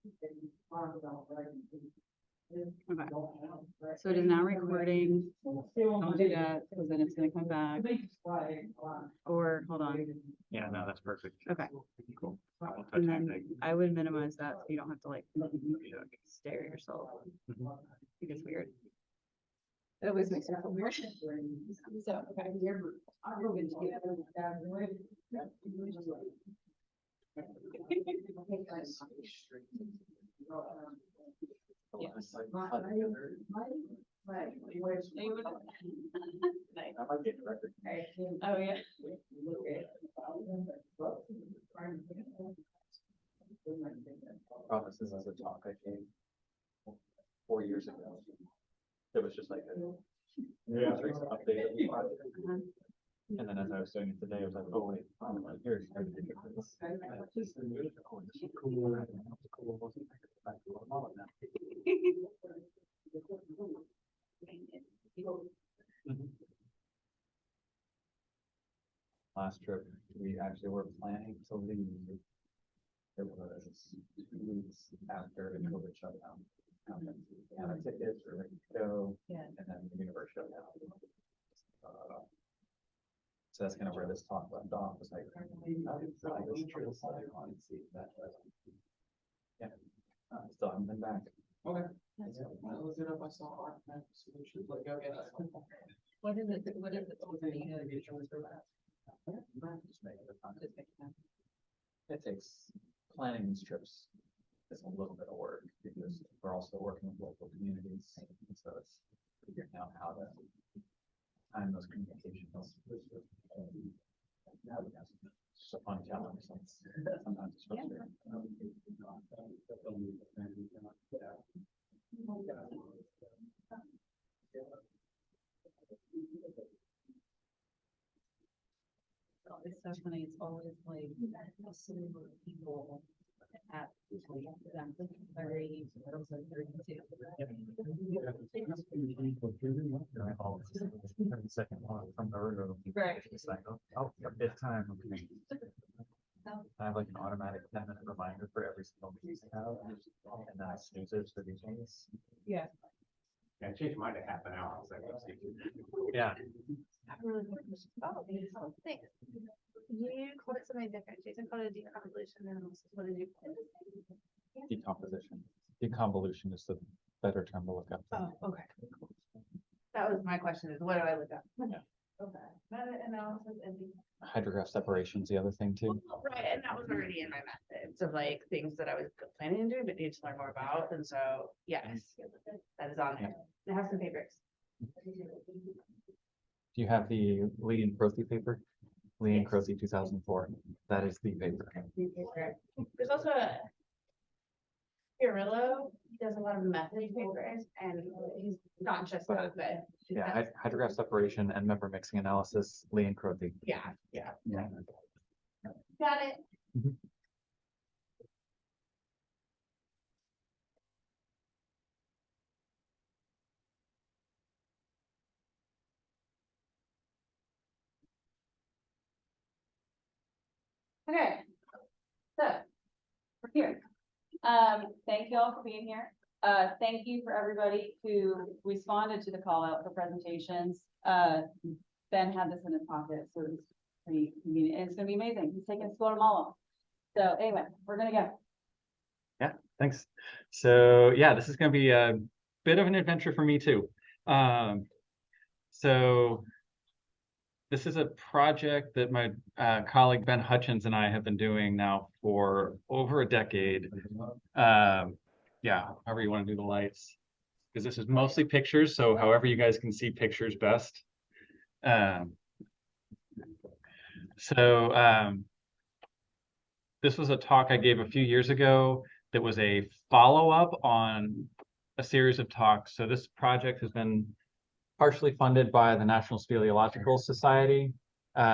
Okay. So it is now recording. Don't do that because then it's going to come back. Or hold on. Yeah, no, that's perfect. Okay. Cool. I won't touch And then anything. I would minimize that so you don't have to like stare at yourself. It gets weird. It always makes me feel weird. So, okay. Yes. Oh, yeah. Promise, this is a talk I gave 4 years ago. It was just like a most recent update of the project. And then as I was doing it today, I was like, oh wait, here's how to do this. This is cool. This is cool. Back to Guatemala now. Last trip, we actually were planning to leave. It was 2 weeks after the COVID shutdown. We had our tickets, we were ready to go, and then the universe shut down. So that's kind of where this talk left off. Was like, I was true and see that. Yeah, still haven't been back. Okay. I looked it up. I saw Archimedes solutions. Like, okay, that's cool. What is it? What is it? Just make it fun. It takes planning these trips. It's a little bit of work because we're also working with local communities, and so it's figuring out how to time those communications. It's just a fun challenge. Sometimes it's frustrating. It's so funny. It's always like a similar people at 30, 32. Second one from the room. Right. It's like, oh, it's time. Okay. I have like an automatic 10-minute reminder for every single meeting I have, and then I snooze it for these ones. Yeah. I changed mine to half an hour. I was like, Yeah. Oh, thanks. You called it something different. Jason called it deconvolution, and what did you call it? Decomposition. Deconvolution is the better term to look up. Oh, okay. That was my question, is what do I look up? Yeah. Okay. Meta-analysis and Hydrograph separation's the other thing too. right, and that was already in my methods of like things that I was planning to do, but need to learn more about. And so, yes, that is on there. It has some favorites. Do you have the Lee and Crothy paper? Lee and Crothy 2004. That is the paper. There's also a Pirillo. He does a lot of method papers, and he's not just that, but Yeah, hydrograph separation and member mixing analysis, Lee and Crothy. yeah. Got it. Mhm. Okay. So we're here. Thank you all for being here. Thank you for everybody who responded to the call out for presentations. Ben had this in his pocket, so it's pretty convenient. It's gonna be amazing. He's taking us to Guatemala. So anyway, we're gonna go. Yeah, thanks. So yeah, this is going to be a bit of an adventure for me too. So this is a project that my colleague Ben Hutchins and I have been doing now for over a decade. Yeah, however you want to do the lights, because this is mostly pictures. So however you guys can see pictures best. This was a talk I gave a few years ago that was a follow-up on a series of talks. So this project has been partially funded by the National Speleological Society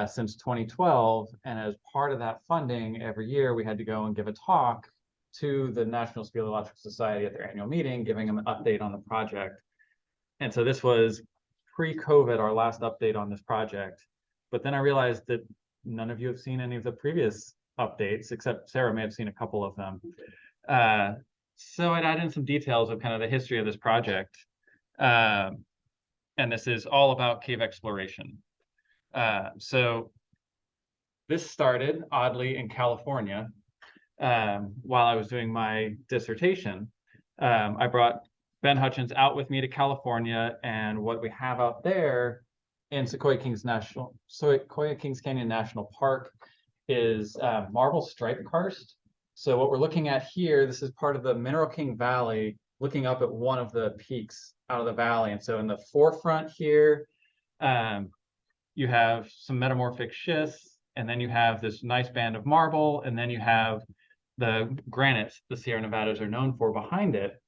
since 2012. And as part of that funding, every year we had to go and give a talk to the National Speleological Society at their annual meeting, giving them an update on the project. And so this was pre-COVID, our last update on this project. But then I realized that none of you have seen any of the previous updates, except Sarah may have seen a couple of them. So I'd add in some details of kind of the history of this project. And this is all about cave exploration. So this started oddly in California. While I was doing my dissertation, I brought Ben Hutchins out with me to California, and what we have out there in Sequoia Kings Canyon National Park is marble stripe karst. So what we're looking at here, this is part of the Mineral King Valley, looking up at one of the peaks out of the valley. And so in the forefront here, you have some metamorphic schists, and then you have this nice band of marble, and then you have the granites the Sierra Nevadas are known for behind it.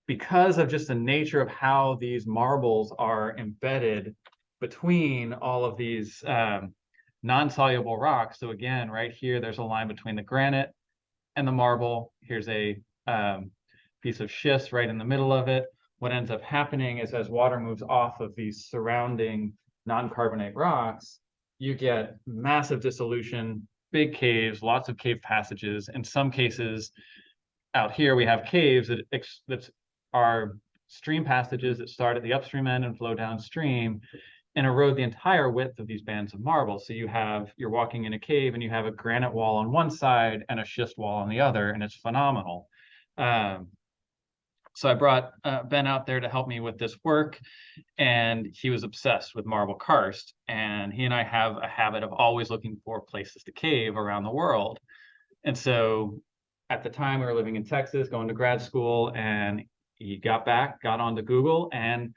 Because of just the nature of how these marbles are embedded between all of these non-soluble rocks. So again, right here, there's a line between the granite and the marble. Here's a piece of schist right in the middle of it. What ends up happening is as water moves off of these surrounding non-carbonate rocks, you get massive dissolution, big caves, lots of cave passages. In some cases, out here, we have caves that are stream passages that start at the upstream end and flow downstream and erode the entire width of these bands of marble. So you're walking in a cave and you have a granite wall on one side and a schist wall on the other, and it's phenomenal. So I brought Ben out there to help me with this work, and he was obsessed with marble karst. And he and I have a habit of always looking for places to cave around the world. And so at the time we were living in Texas, going to grad school, and he got onto Google and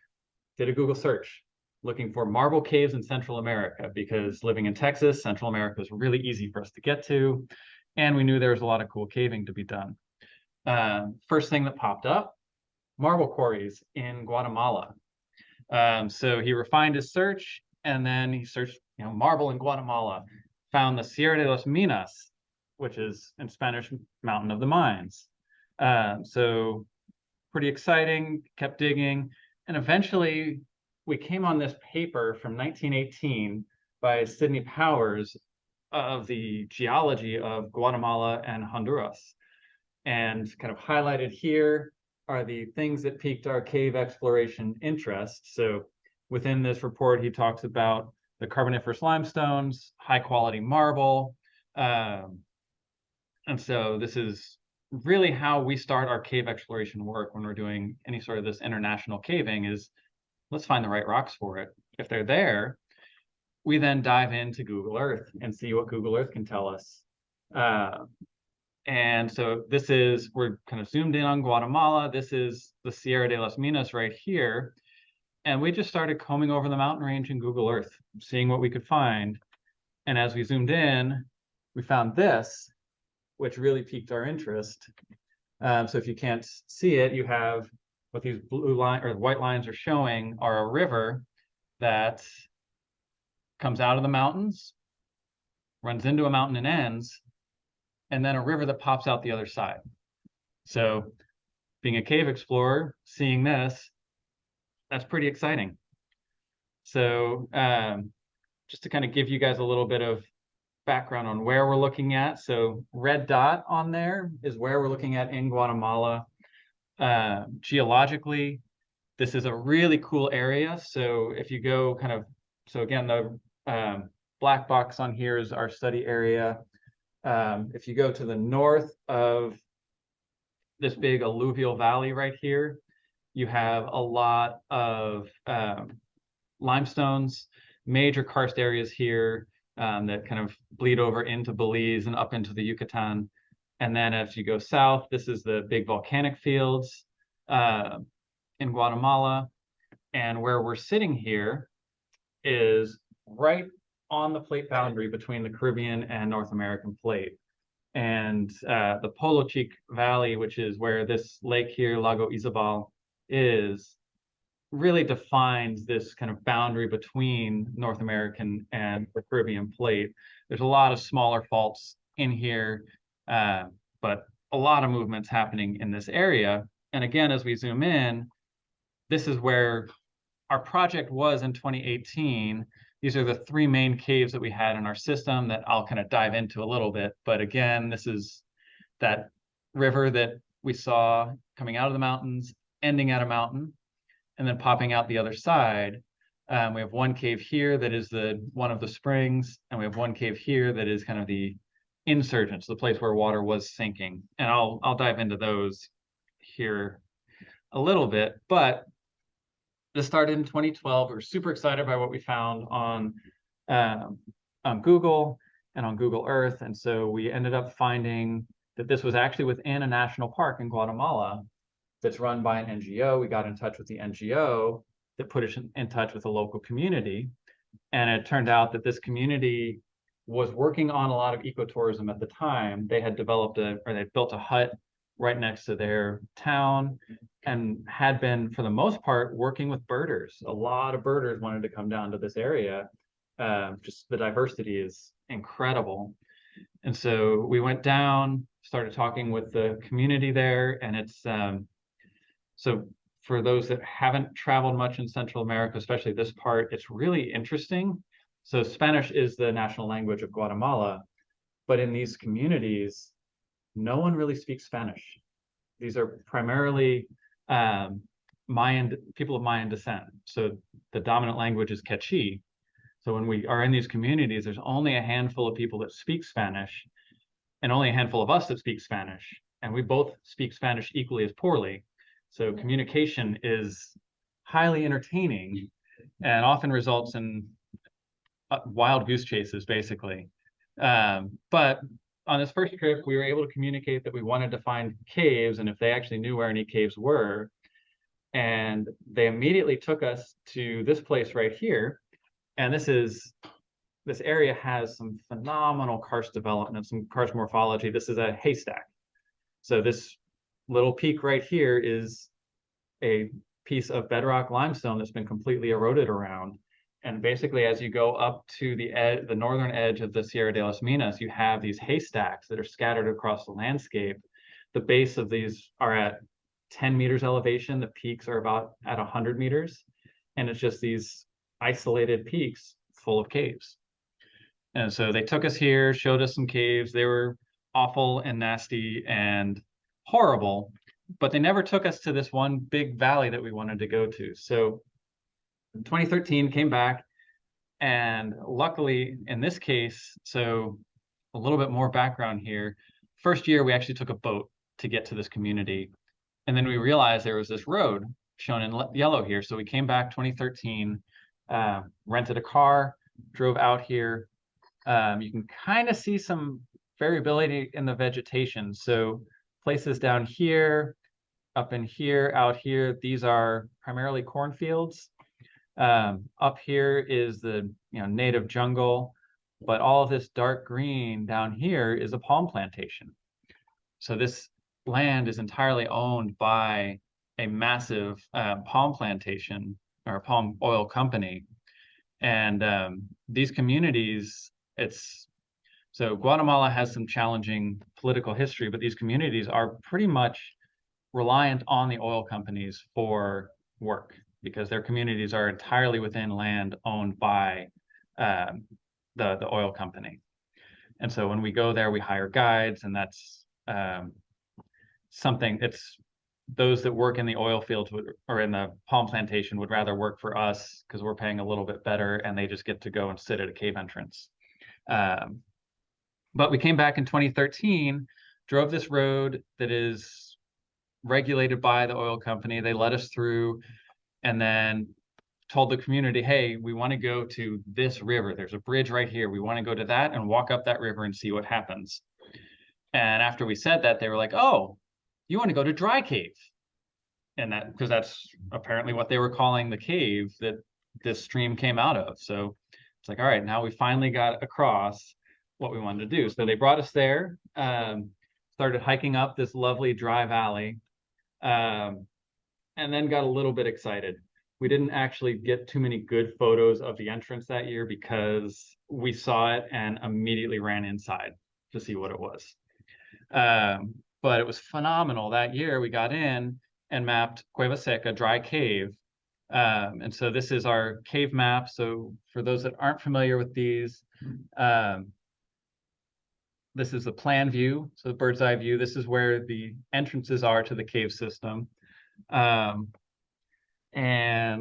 did a Google search looking for marble caves in Central America, because living in Texas, Central America was really easy for us to get to. And we knew there was a lot of cool caving to be done. First thing that popped up, marble quarries in Guatemala. So he refined his search, and then he searched, marble in Guatemala, found the Sierra de los Minas, which is in Spanish, Mountain of the Mines. So pretty exciting, kept digging, and eventually we came on this paper from 1918 by Sidney Powers of the geology of Guatemala and Honduras. And kind of highlighted here are the things that piqued our cave exploration interest. So within this report, he talks about the carboniferous limestones, high quality marble. And so this is really how we start our cave exploration work when we're doing any sort of this international caving, is let's find the right rocks for it. If they're there, we then dive into Google Earth and see what Google Earth can tell us. And so we're kind of zoomed in on Guatemala. This is the Sierra de los Minas right here. And we just started combing over the mountain range in Google Earth, seeing what we could find. And as we zoomed in, we found this, which really piqued our interest. So if you can't see it, you have what these white lines are showing are a river that comes out of the mountains, runs into a mountain and ends, and then a river that pops out the other side. So being a cave explorer, seeing this, that's pretty exciting. So just to kind of give you guys a little bit of background on where we're looking at. So red dot on there is where we're looking at in Guatemala. Geologically, this is a really cool area. So if you go so again, the black box on here is our study area. If you go to the north of this big alluvial valley right here, you have a lot of limestones, major karst areas here that kind of bleed over into Belize and up into the Yucatan. And then as you go south, this is the big volcanic fields in Guatemala. And where we're sitting here is right on the plate boundary between the Caribbean and North American plate. And the Polo Chic Valley, which is where this lake here, Lago Izabal, is, really defines this kind of boundary between North American and the Caribbean plate. There's a lot of smaller faults in here, but a lot of movements happening in this area. And again, as we zoom in, this is where our project was in 2018. These are the three main caves that we had in our system that I'll kind of dive into a little bit. But again, this is that river that we saw coming out of the mountains, ending at a mountain, and then popping out the other side. We have one cave here that is one of the springs, and we have one cave here that is kind of the insurgence, the place where water was sinking. And I'll dive into those here a little bit, but this started in 2012. We were super excited by what we found on Google and on Google Earth. And so we ended up finding that this was actually within a national park in Guatemala that's run by an NGO. We got in touch with the NGO that put us in touch with a local community. And it turned out that this community was working on a lot of ecotourism at the time. They had developed they built a hut right next to their town and had been, for the most part, working with birders. A lot of birders wanted to come down to this area. Just the diversity is incredible. And so we went down, started talking with the community there, and it's so for those that haven't traveled much in Central America, especially this part, it's really interesting. So Spanish is the national language of Guatemala, but in these communities, no one really speaks Spanish. These are primarily Mayan, people of Mayan descent. So the dominant language is Quechua. So when we are in these communities, there's only a handful of people that speak Spanish and only a handful of us that speak Spanish. And we both speak Spanish equally as poorly. So communication is highly entertaining and often results in wild goose chases, basically. But on this first trip, we were able to communicate that we wanted to find caves and if they actually knew where any caves were. And they immediately took us to this place right here. And this area has some phenomenal karst development, some karst morphology. This is a haystack. So this little peak right here is a piece of bedrock limestone that's been completely eroded around. And basically, as you go up to the northern edge of the Sierra de las Minas, you have these haystacks that are scattered across the landscape. The base of these are at 10 meters elevation. The peaks are about at 100 meters. And it's just these isolated peaks full of caves. And so they took us here, showed us some caves. They were awful and nasty and horrible, but they never took us to this one big valley that we wanted to go to. So 2013 came back, and luckily in this case, so a little bit more background here. First year, we actually took a boat to get to this community. And then we realized there was this road shown in yellow here. So we came back 2013, rented a car, drove out here. You can kind of see some variability in the vegetation. So places down here, up in here, out here, these are primarily cornfields. Up here is the native jungle, but all of this dark green down here is a palm plantation. So this land is entirely owned by a massive palm plantation or a palm oil company. And these communities, so Guatemala has some challenging political history, but these communities are pretty much reliant on the oil companies for work because their communities are entirely within land owned by the oil company. And so when we go there, we hire guides, and that's something, it's those that work in the oil fields or in the palm plantation would rather work for us because we're paying a little bit better and they just get to go and sit at a cave entrance. But we came back in 2013, drove this road that is regulated by the oil company. They let us through and then told the community, hey, we want to go to this river. There's a bridge right here. We want to go to that and walk up that river and see what happens. And after we said that, they were like, oh, you want to go to Dry Cave. And that, because that's apparently what they were calling the cave that this stream came out of. So it's like, all right, now we finally got across what we wanted to do. So they brought us there, started hiking up this lovely dry valley, and then got a little bit excited. We didn't actually get too many good photos of the entrance that year because we saw it and immediately ran inside to see what it was. But it was phenomenal. That year we got in and mapped Cueva Seca, dry cave. And so this is our cave map. So for those that aren't familiar with these, This is the plan view, so the bird's eye view. This is where the entrances are to the cave system. And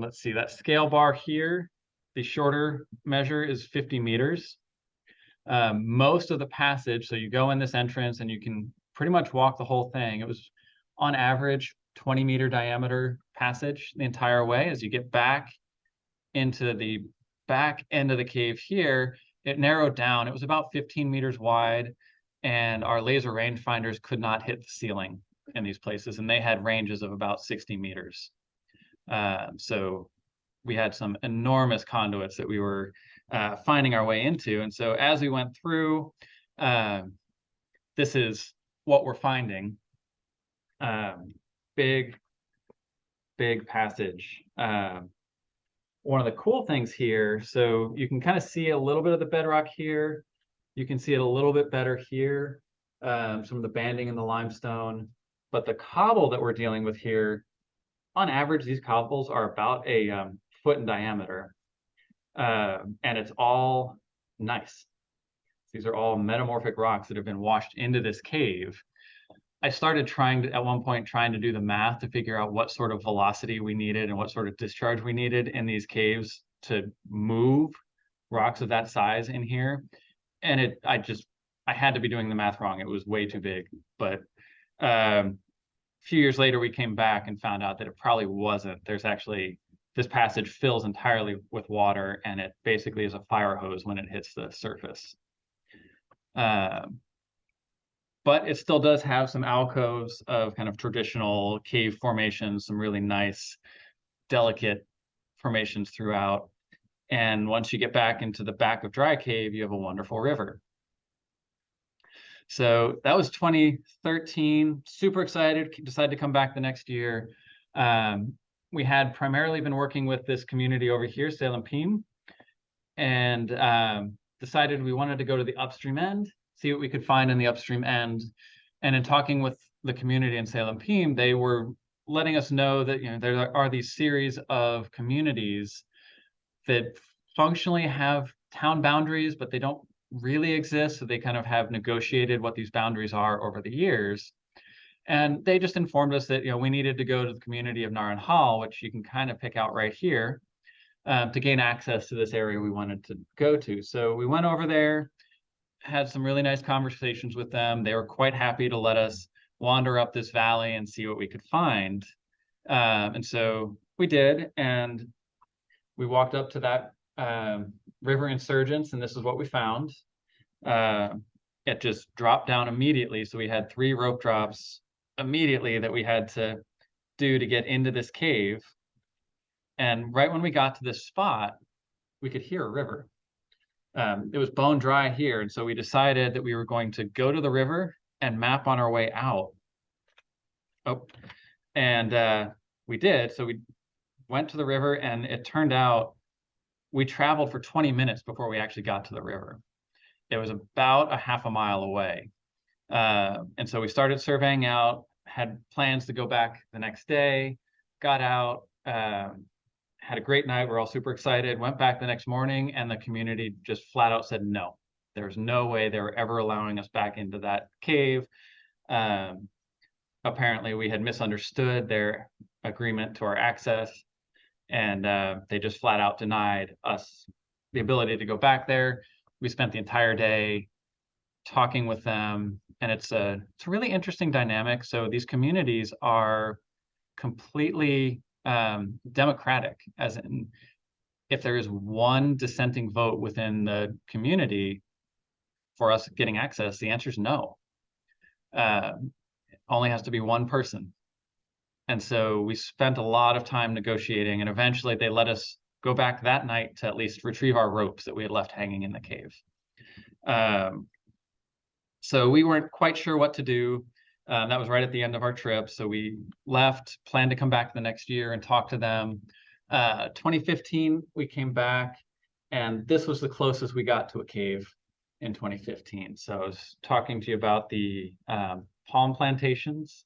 let's see, that scale bar here, the shorter measure is 50 meters. Most of the passage, so you go in this entrance and you can pretty much walk the whole thing. It was on average 20-meter diameter passage the entire way. As you get back into the back end of the cave here, it narrowed down. It was about 15 meters wide, and our laser rangefinders could not hit the ceiling in these places, and they had ranges of about 60 meters. So we had some enormous conduits that we were finding our way into. And so as we went through, this is what we're finding. Big passage. One of the cool things here, so you can kind of see a little bit of the bedrock here. You can see it a little bit better here, some of the banding in the limestone. But the cobble that we're dealing with here, on average, these cobbles are about a foot in diameter. And it's all gneiss. These are all metamorphic rocks that have been washed into this cave. I started at one point trying to do the math to figure out what sort of velocity we needed and what sort of discharge we needed in these caves to move rocks of that size in here. And I had to be doing the math wrong. It was way too big. But a few years later, we came back and found out that it probably wasn't. There's actually, this passage fills entirely with water, and it basically is a fire hose when it hits the surface. But it still does have some alcoves of kind of traditional cave formations, some really nice, delicate formations throughout. And once you get back into the back of Dry Cave, you have a wonderful river. So that was 2013, super excited, decided to come back the next year. We had primarily been working with this community over here, Salem Peem, and decided we wanted to go to the upstream end, see what we could find in the upstream end. And in talking with the community in Salem Peem, they were letting us know that, you know, there are these series of communities that functionally have town boundaries, but they don't really exist. So they kind of have negotiated what these boundaries are over the years. And they just informed us that, you know, we needed to go to the community of Naran Hall, which you can kind of pick out right here, to gain access to this area we wanted to go to. So we went over there, had some really nice conversations with them. They were quite happy to let us wander up this valley and see what we could find. And so we did, and we walked up to that river insurgence, and this is what we found. It just dropped down immediately. So we had 3 rope drops immediately that we had to do to get into this cave. And right when we got to this spot, we could hear a river. It was bone dry here. And so we decided that we were going to go to the river and map on our way out. Oh, and we did. So we went to the river, and it turned out we traveled for 20 minutes before we actually got to the river. It was about a half a mile away. And so we started surveying out, had plans to go back the next day, got out, had a great night. We're all super excited, went back the next morning, and the community just flat out said no. There's no way they were ever allowing us back into that cave. Apparently we had misunderstood their agreement to our access, and they just flat out denied us the ability to go back there. We spent the entire day talking with them, and it's a really interesting dynamic. So these communities are completely democratic, as in if there is one dissenting vote within the community for us getting access, the answer is no. Only has to be one person. And so we spent a lot of time negotiating, and eventually they let us go back that night to at least retrieve our ropes that we had left hanging in the cave. So we weren't quite sure what to do. That was right at the end of our trip. So we left, planned to come back the next year and talk to them. 2015, we came back, and this was the closest we got to a cave in 2015. So I was talking to you about the palm plantations.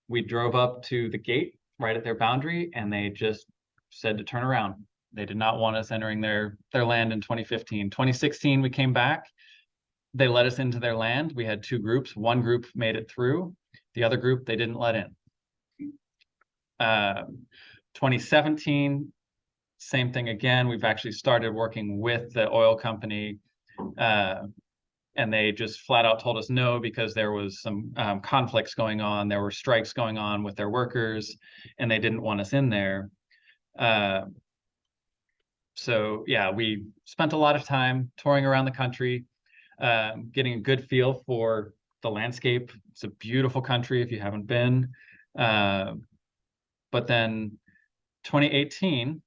We drove up to the gate right at their boundary, and they just said to turn around. They did not want us entering their land in 2015. 2016, we came back. they let us into their land. We had two groups. One group made it through. The other group, they didn't let in. 2017, same thing again. We've actually started working with the oil company, and they just flat out told us no because there was some conflicts going on. There were strikes going on with their workers, and they didn't want us in there. So yeah, we spent a lot of time touring around the country, getting a good feel for the landscape. It's a beautiful country if you haven't been. But then 2018,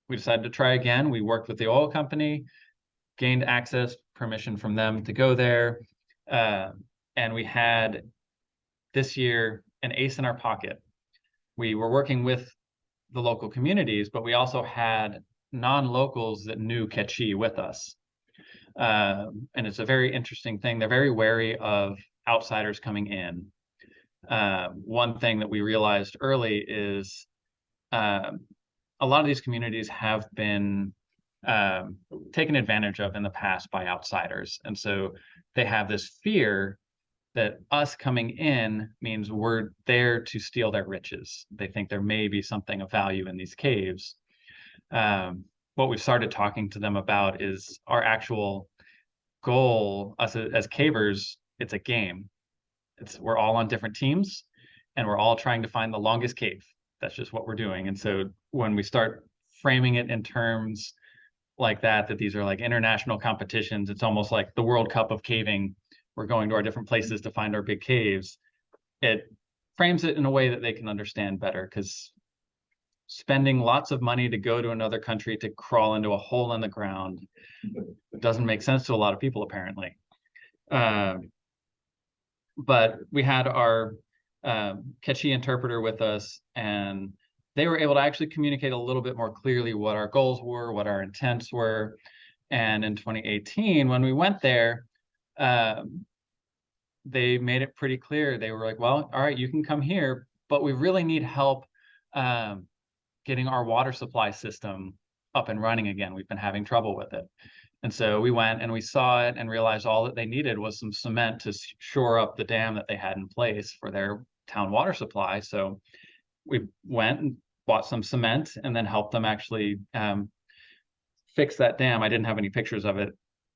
we decided to try again. We worked with the oil company, gained access, permission from them to go there. And we had this year an ace in our pocket. We were working with the local communities, but we also had non-locals that knew Quechua with us. And it's a very interesting thing. They're very wary of outsiders coming in. One thing that we realized early is a lot of these communities have been taken advantage of in the past by outsiders. And so they have this fear that us coming in means we're there to steal their riches. They think there may be something of value in these caves. What we've started talking to them about is our actual goal, us as cavers, it's a game. We're all on different teams, and we're all trying to find the longest cave. That's just what we're doing. And so when we start framing it in terms like that these are like international competitions, it's almost like the World Cup of caving. We're going to our different places to find our big caves. It frames it in a way that they can understand better, because spending lots of money to go to another country to crawl into a hole in the ground doesn't make sense to a lot of people, apparently. But we had our Quechua interpreter with us, and they were able to actually communicate a little bit more clearly what our goals were, what our intents were. And in 2018, when we went there, they made it pretty clear. They were like, well, all right, you can come here, but we really need help getting our water supply system up and running again. We've been having trouble with it. And so we went and we saw it and realized all that they needed was some cement to shore up the dam that they had in place for their town water supply. So we went and bought some cement and then helped them actually fix that dam. I didn't have any pictures of it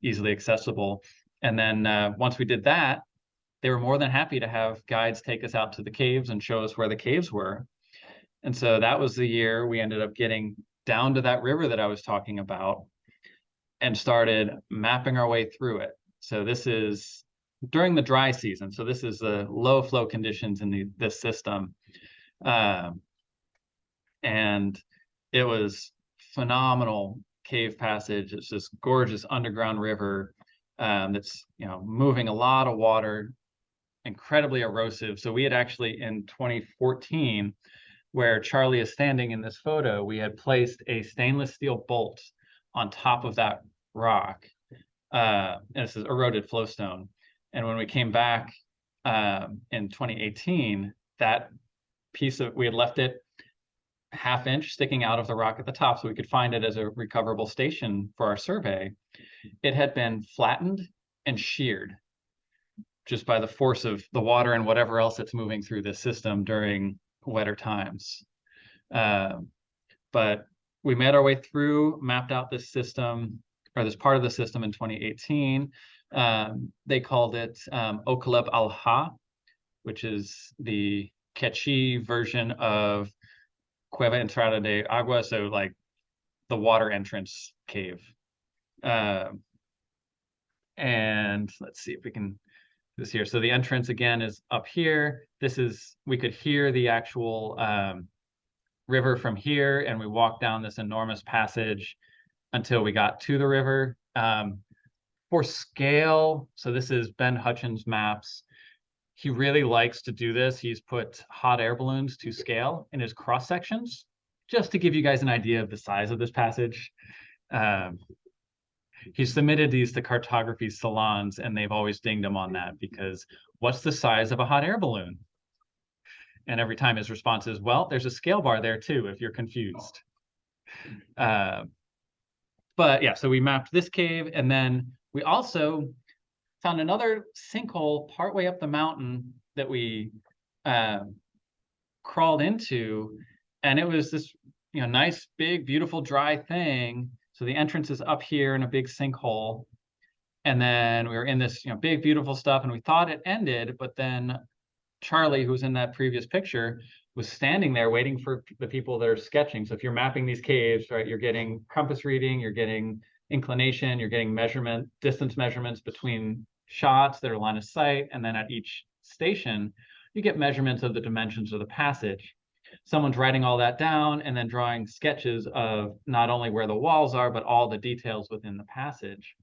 easily accessible. And then once we did that, they were more than happy to have guides take us out to the caves and show us where the caves were. And so that was the year we ended up getting down to that river that I was talking about and started mapping our way through it. So this is during the dry season. So this is the low flow conditions in this system. And it was phenomenal cave passage. It's this gorgeous underground river that's moving a lot of water, incredibly erosive. So we had actually in 2014, where Charlie is standing in this photo, we had placed a stainless steel bolt on top of that rock. And this is eroded flowstone. And when we came back in 2018, that piece of, we had left it ½ inch sticking out of the rock at the top so we could find it as a recoverable station for our survey. It had been flattened and sheared just by the force of the water and whatever else that's moving through this system during wetter times. But we made our way through, mapped out this system, or this part of the system in 2018. They called it Okaleb Al-Ha, which is the Quechua version of Cueva Entrada de Agua, so like the water entrance cave. And let's see if we can this here. So the entrance again is up here. This is, we could hear the actual river from here, and we walked down this enormous passage until we got to the river. For scale, so this is Ben Hutchins' maps. He really likes to do this. He's put hot air balloons to scale in his cross sections, just to give you guys an idea of the size of this passage. He submitted these to cartography salons, and they've always dinged him on that because what's the size of a hot air balloon? And every time his response is, well, there's a scale bar there too, if you're confused. But yeah, so we mapped this cave, and then we also found another sinkhole partway up the mountain that we crawled into, and it was this, nice, big, beautiful, dry thing. So the entrance is up here in a big sinkhole. And then we were in this, big, beautiful stuff, and we thought it ended, but then Charlie, who's in that previous picture, was standing there waiting for the people that are sketching. So if you're mapping these caves, right, you're getting compass reading, you're getting inclination, you're getting distance measurements between shots that are line of sight, and then at each station, you get measurements of the dimensions of the passage. Someone's writing all that down and then drawing sketches of not only where the walls are, but all the details within the passage.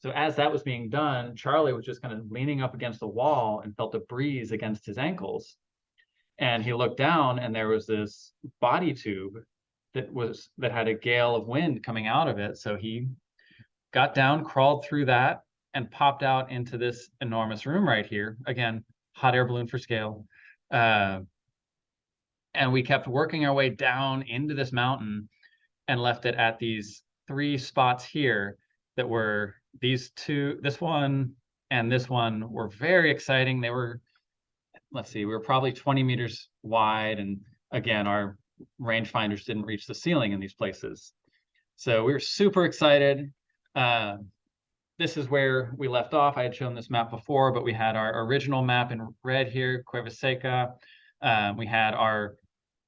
So as that was being done, Charlie was just kind of leaning up against the wall and felt a breeze against his ankles. And he looked down, and there was this body tube that had a gale of wind coming out of it. So he got down, crawled through that, and popped out into this enormous room right here. Again, hot air balloon for scale. And we kept working our way down into this mountain and left it at these 3 spots here that were these two, this one and this one were very exciting. They were, let's see, we were probably 20 meters wide. And again, our rangefinders didn't reach the ceiling in these places. So we were super excited. This is where we left off. I had shown this map before, but we had our original map in red here, Cueva Seca. We had our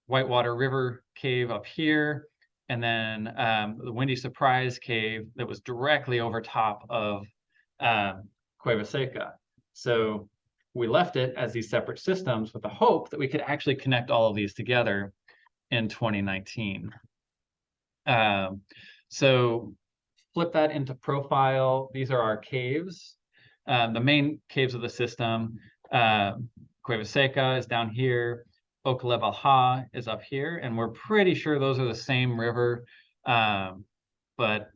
Whitewater River cave up here, and then the Windy Surprise cave that was directly over top of Cueva Seca. So we left it as these separate systems with the hope that we could actually connect all of these together in 2019. So flip that into profile. These are our caves, the main caves of the system. Cueva Seca is down here. Ocalevalha is up here, and we're pretty sure those are the same river, but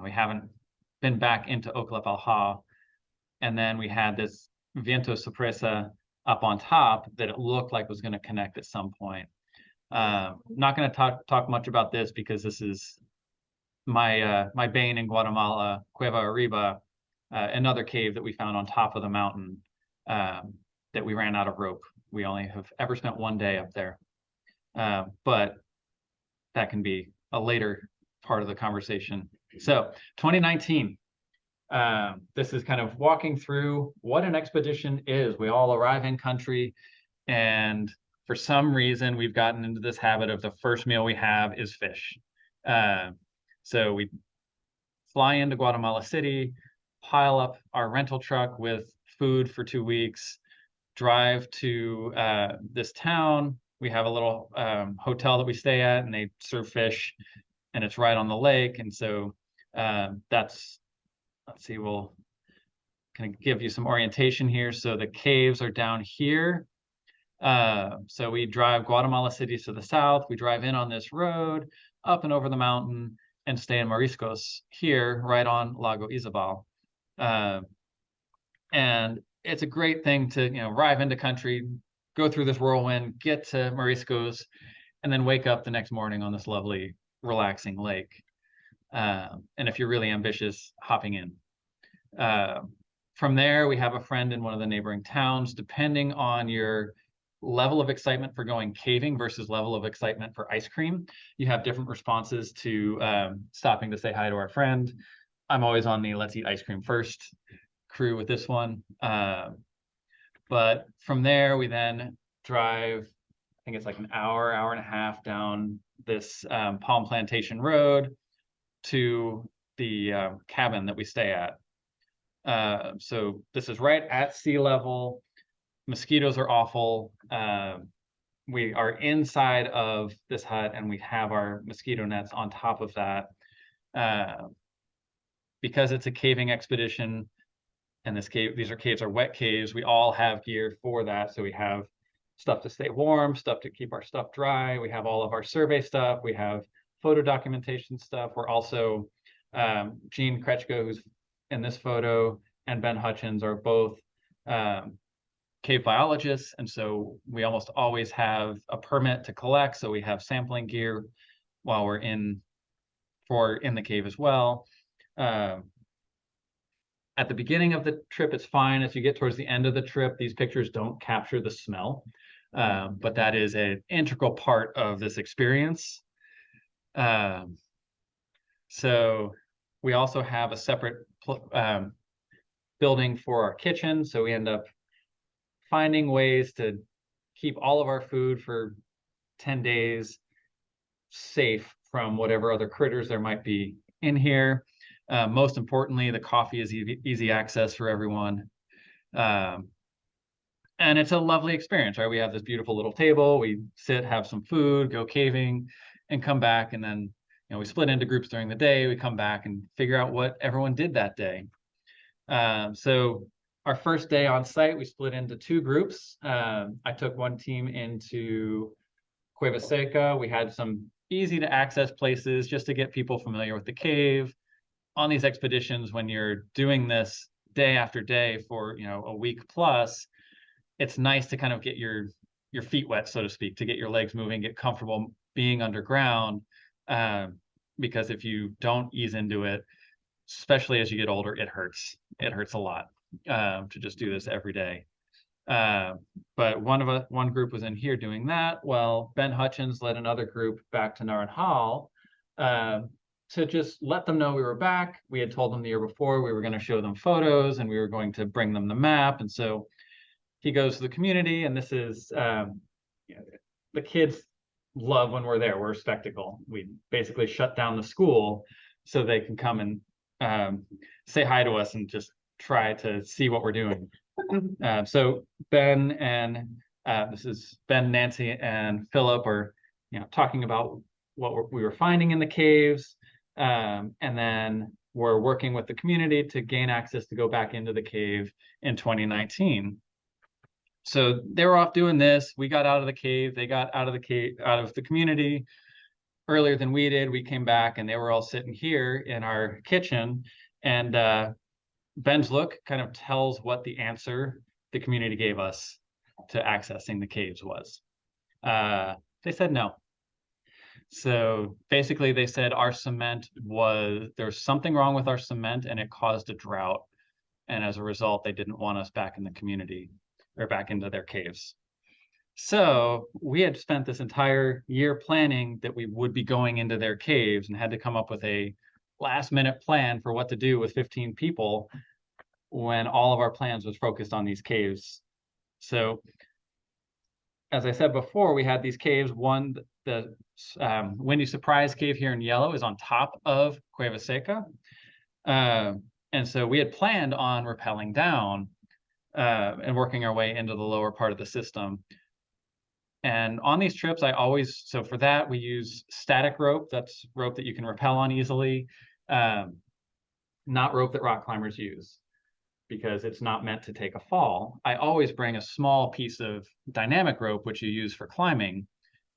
we haven't been back into Ocalevalha. And then we had this Viento Sorpresa up on top that it looked like was going to connect at some point. Not going to talk much about this because this is my bane in Guatemala, Cueva Arriba, another cave that we found on top of the mountain that we ran out of rope. We only have ever spent 1 day up there, but that can be a later part of the conversation. So 2019, this is kind of walking through what an expedition is. We all arrive in country, and for some reason, we've gotten into this habit of the first meal we have is fish. So we fly into Guatemala City, pile up our rental truck with food for 2 weeks, drive to this town. We have a little hotel that we stay at, and they serve fish, and it's right on the lake. And so let's see, we'll kind of give you some orientation here. So the caves are down here. So we drive Guatemala City to the south. We drive in on this road, up and over the mountain, and stay in Mariscos here, right on Lago Izabal. And it's a great thing to, arrive into country, go through this whirlwind, get to Mariscos, and then wake up the next morning on this lovely, relaxing lake. And if you're really ambitious, hopping in. From there, we have a friend in one of the neighboring towns. Depending on your level of excitement for going caving versus level of excitement for ice cream, you have different responses to stopping to say hi to our friend. I'm always on the let's eat ice cream first crew with this one. But from there, we then drive, I think it's like an hour and a half down this Palm Plantation Road to the cabin that we stay at. So this is right at sea level. Mosquitoes are awful. We are inside of this hut, and we have our mosquito nets on top of that. Because it's a caving expedition, and these caves are wet caves, we all have gear for that. So we have stuff to stay warm, stuff to keep our stuff dry. We have all of our survey stuff. We have photo documentation stuff. We're also, Gene Kretschko, who's in this photo, and Ben Hutchins are both cave biologists. And so we almost always have a permit to collect. So we have sampling gear while we're in the cave as well. At the beginning of the trip, it's fine. As you get towards the end of the trip, these pictures don't capture the smell. But that is an integral part of this experience. So we also have a separate building for our kitchen. So we end up finding ways to keep all of our food for 10 days safe from whatever other critters there might be in here. Most importantly, the coffee is easy access for everyone. And it's a lovely experience, right? We have this beautiful little table, we sit, have some food, go caving, and come back. And then, we split into groups during the day. We come back and figure out what everyone did that day. So our first day on site, we split into 2 groups. I took one team into Cueva Seca. We had some easy to access places just to get people familiar with the cave. On these expeditions, when you're doing this day after day for, a week plus, it's nice to kind of get your feet wet, so to speak, to get your legs moving, get comfortable being underground. Because if you don't ease into it, especially as you get older, it hurts. It hurts a lot to just do this every day. But one group was in here doing that. Well, Ben Hutchins led another group back to Naranjal to just let them know we were back. We had told them the year before we were going to show them photos and we were going to bring them the map. And so he goes to the community, and this is the kids love when we're there. We're a spectacle. We basically shut down the school so they can come and say hi to us and just try to see what we're doing. So Ben and this is Ben, Nancy, and Philip are talking about what we were finding in the caves, and then we're working with the community to gain access to go back into the cave in 2019. So they were off doing this. We got out of the cave. They got out of the cave, out of the community earlier than we did. We came back and they were all sitting here in our kitchen. And Ben's look kind of tells what the answer the community gave us to accessing the caves was. They said no. So basically they said our cement there's something wrong with our cement and it caused a drought. And as a result, they didn't want us back in the community or back into their caves. So we had spent this entire year planning that we would be going into their caves and had to come up with a last minute plan for what to do with 15 people when all of our plans was focused on these caves. So as I said before, we had these caves. One, the Windy Surprise Cave here in yellow is on top of Cueva Seca. And so we had planned on rappelling down and working our way into the lower part of the system. And on these trips, so for that, we use static rope. That's rope that you can rappel on easily, not rope that rock climbers use, because it's not meant to take a fall. I always bring a small piece of dynamic rope, which you use for climbing,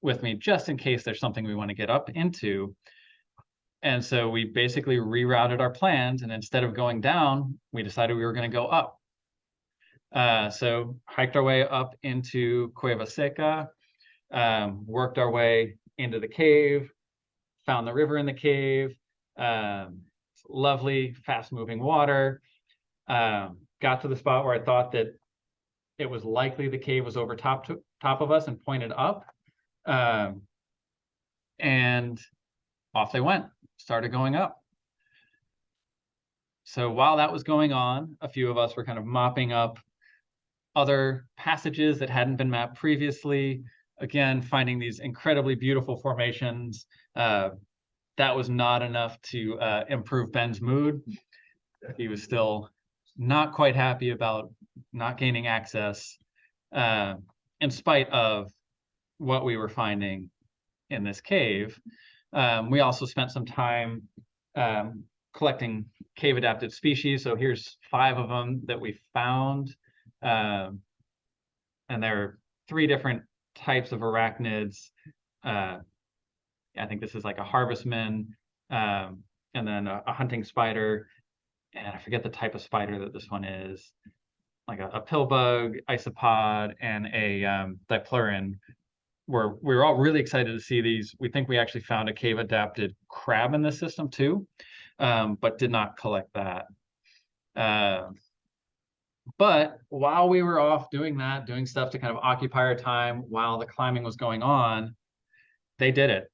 with me, just in case there's something we want to get up into. And so we basically rerouted our plans, and instead of going down, we decided we were going to go up. So hiked our way up into Cueva Seca, worked our way into the cave, found the river in the cave, lovely, fast-moving water. Got to the spot where I thought that it was likely the cave was over top of us and pointed up. And off they went, started going up. So while that was going on, a few of us were kind of mopping up other passages that hadn't been mapped previously. Again, finding these incredibly beautiful formations. That was not enough to improve Ben's mood. He was still not quite happy about not gaining access, in spite of what we were finding in this cave. We also spent some time collecting cave-adapted species. So here's 5 of them that we found. And there are 3 different types of arachnids. I think this is like a harvestman, and then a hunting spider, and I forget the type of spider that this one is, like a pillbug, isopod, and a dipleuran. We were all really excited to see these. We think we actually found a cave-adapted crab in this system too, but did not collect that. But while we were off doing that, doing stuff to kind of occupy our time while the climbing was going on, they did it.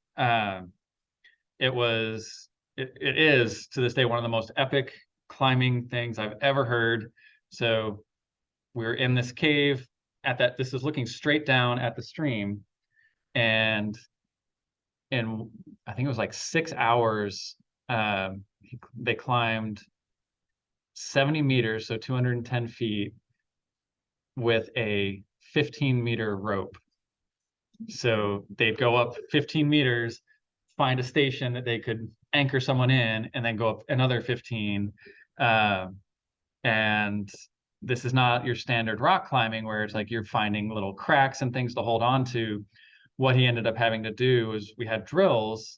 It is to this day one of the most epic climbing things I've ever heard. So we're in this cave this is looking straight down at the stream, and in I think it was like 6 hours, they climbed 70 meters, so 210 feet, with a 15-meter rope. So they'd go up 15 meters, find a station that they could anchor someone in, and then go up another 15. And this is not your standard rock climbing where it's like you're finding little cracks and things to hold on to. What he ended up having to do is we had drills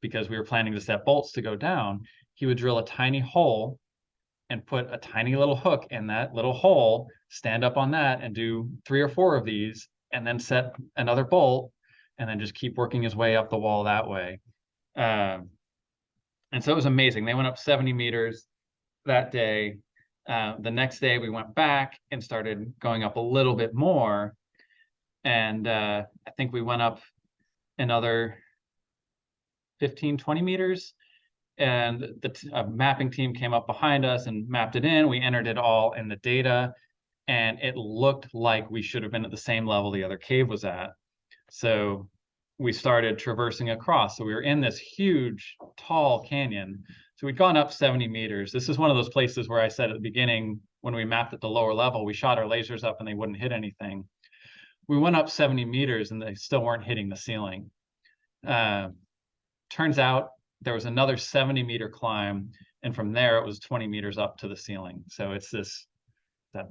because we were planning to set bolts to go down. He would drill a tiny hole and put a tiny little hook in that little hole, stand up on that and do 3 or 4 of these, and then set another bolt, and then just keep working his way up the wall that way. And so it was amazing. They went up 70 meters that day. The next day we went back and started going up a little bit more. And I think we went up another 15, 20 meters. And the mapping team came up behind us and mapped it in. We entered it all in the data, and it looked like we should have been at the same level the other cave was at. So we started traversing across. So we were in this huge, tall canyon. So we'd gone up 70 meters. This is one of those places where I said at the beginning, when we mapped at the lower level, we shot our lasers up and they wouldn't hit anything. We went up 70 meters and they still weren't hitting the ceiling. Turns out there was another 70-meter climb, and from there it was 20 meters up to the ceiling. So it's that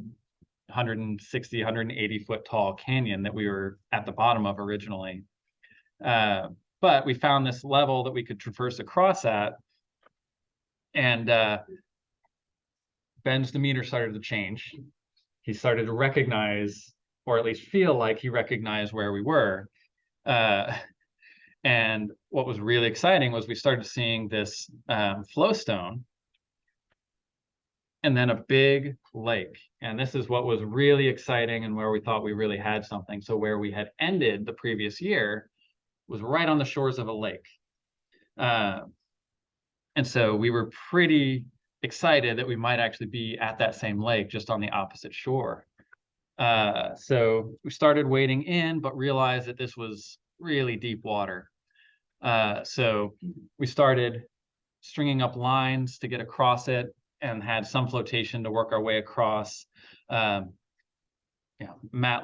160, 180 foot tall canyon that we were at the bottom of originally. But we found this level that we could traverse across at, and Ben's demeanor started to change. He started to recognize, or at least feel like he recognized where we were. And what was really exciting was we started seeing this flowstone and then a big lake. And this is what was really exciting and where we thought we really had something. So where we had ended the previous year was right on the shores of a lake. And so we were pretty excited that we might actually be at that same lake, just on the opposite shore. So we started wading in, but realized that this was really deep water. So we started stringing up lines to get across it and had some flotation to work our way across. Matt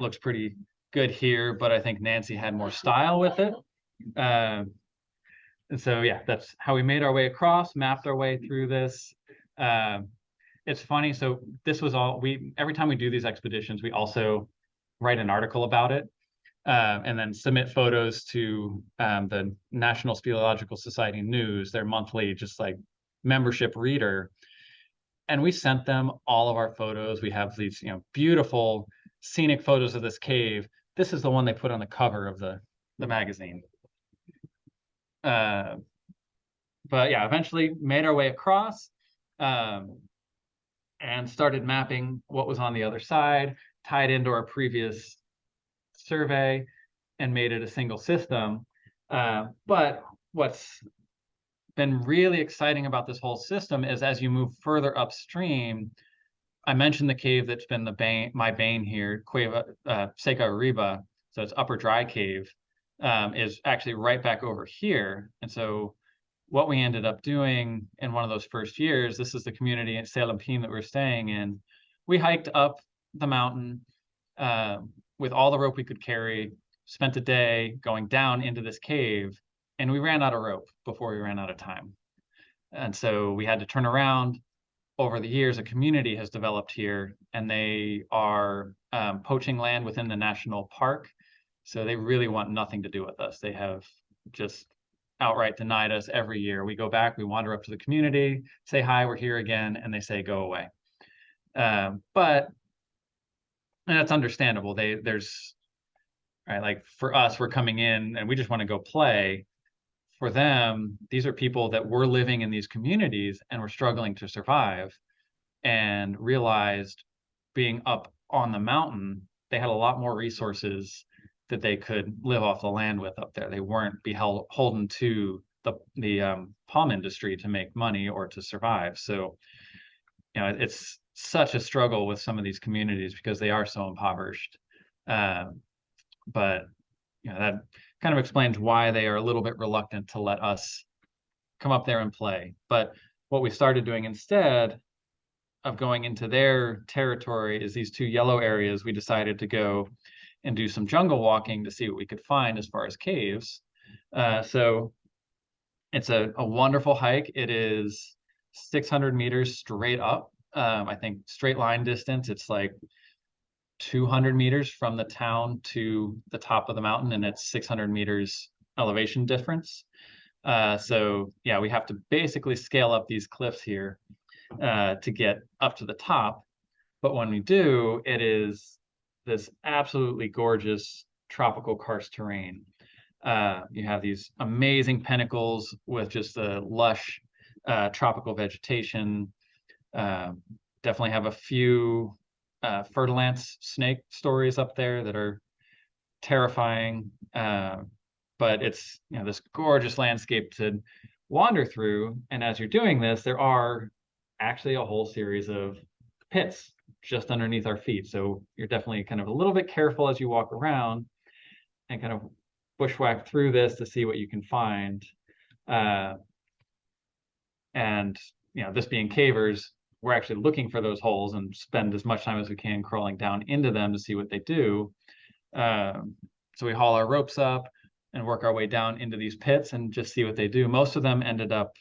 looks pretty good here, but I think Nancy had more style with it. And so, yeah, that's how we made our way across, mapped our way through this. It's funny. So this was all every time we do these expeditions, we also write an article about it. And then submit photos to the National Speleological Society News, their monthly just like membership reader. And we sent them all of our photos. We have these, beautiful scenic photos of this cave. This is the one they put on the cover of the magazine. But yeah, eventually made our way across and started mapping what was on the other side, tied into our previous survey, and made it a single system. But what's been really exciting about this whole system is as you move further upstream, I mentioned the cave that's been my bane here, Cueva Seca Arriba, so it's Upper Dry Cave, is actually right back over here. And so what we ended up doing in one of those first years, this is the community in Salampin that we're staying in. We hiked up the mountain with all the rope we could carry, spent a day going down into this cave, and we ran out of rope before we ran out of time. And so we had to turn around. Over the years, a community has developed here, and they are poaching land within the national park. So they really want nothing to do with us. They have just outright denied us every year. We go back, we wander up to the community, say hi, we're here again, and they say go away. But and that's understandable. There's right, like for us, we're coming in and we just want to go play. For them, these are people that were living in these communities and were struggling to survive. and realized being up on the mountain, they had a lot more resources that they could live off the land with up there. They weren't beholden to the palm industry to make money or to survive. So, you know, it's such a struggle with some of these communities because they are so impoverished. But you know, that kind of explains why they are a little bit reluctant to let us come up there and play. But what we started doing instead of going into their territory is these two yellow areas. We decided to go and do some jungle walking to see what we could find as far as caves. So it's a wonderful hike. It is 600 meters straight up. I think straight line distance, it's like 200 meters from the town to the top of the mountain, and it's 600 meters elevation difference. So yeah, we have to basically scale up these cliffs here to get up to the top. But when we do, it is this absolutely gorgeous tropical karst terrain. You have these amazing pinnacles with just the lush tropical vegetation. Definitely have a few fer-de-lance snake stories up there that are terrifying. But it's, you know, this gorgeous landscape to wander through. And as you're doing this, there are actually a whole series of pits just underneath our feet. So you're definitely kind of a little bit careful as you walk around and kind of bushwhack through this to see what you can find. And, you know, this being cavers, we're actually looking for those holes and spend as much time as we can crawling down into them to see what they do. So we haul our ropes up and work our way down into these pits and just see what they do. Most of them ended up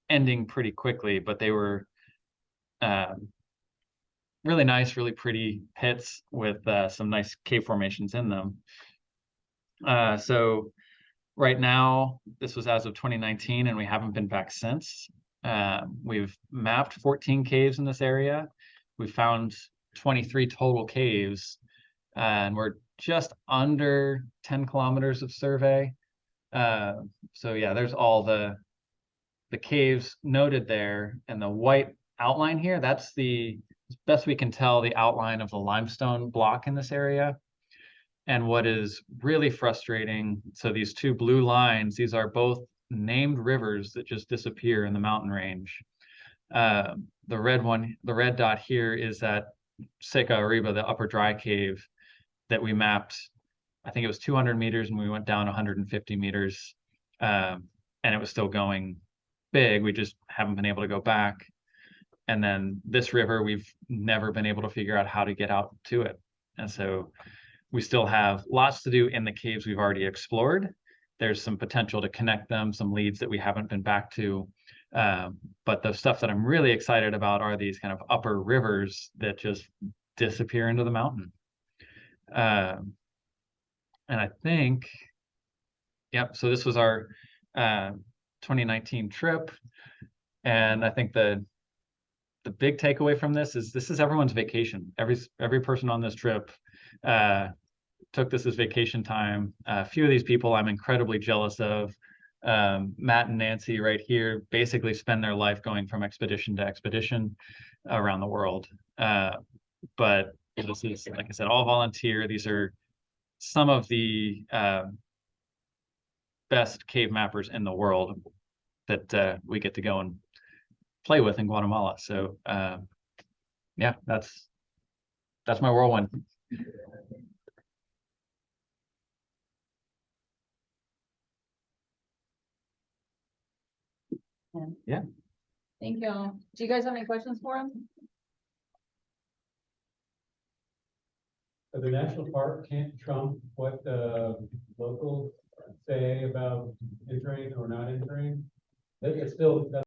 ending pretty quickly, but they were really nice, really pretty pits with some nice cave formations in them. So right now, this was as of 2019, and we haven't been back since. We've mapped 14 caves in this area. We found 23 total caves, and we're just under 10 kilometers of survey. So yeah, there's all the caves noted there, and the white outline here, that's the, as best we can tell, the outline of the limestone block in this area. And what is really frustrating, so these two blue lines, these are both named rivers that just disappear in the mountain range. The red dot here is that Seca Arriba, the upper dry cave that we mapped. I think it was 200 meters and we went down 150 meters, and it was still going big. We just haven't been able to go back. And then this river, we've never been able to figure out how to get out to it. And so we still have lots to do in the caves we've already explored. There's some potential to connect them, some leads that we haven't been back to. But the stuff that I'm really excited about are these kind of upper rivers that just disappear into the mountain. And I think, yep, so this was our 2019 trip. And I think the big takeaway from this is everyone's vacation. Every person on this trip took this as vacation time. A few of these people I'm incredibly jealous of. Matt and Nancy right here basically spend their life going from expedition to expedition around the world. But this is, like I said, all volunteer. These are some of the best cave mappers in the world that we get to go and play with in Guatemala. So yeah, that's my whirlwind. Yeah. Thank you. Do you guys have any questions for him? The national park can't trump what the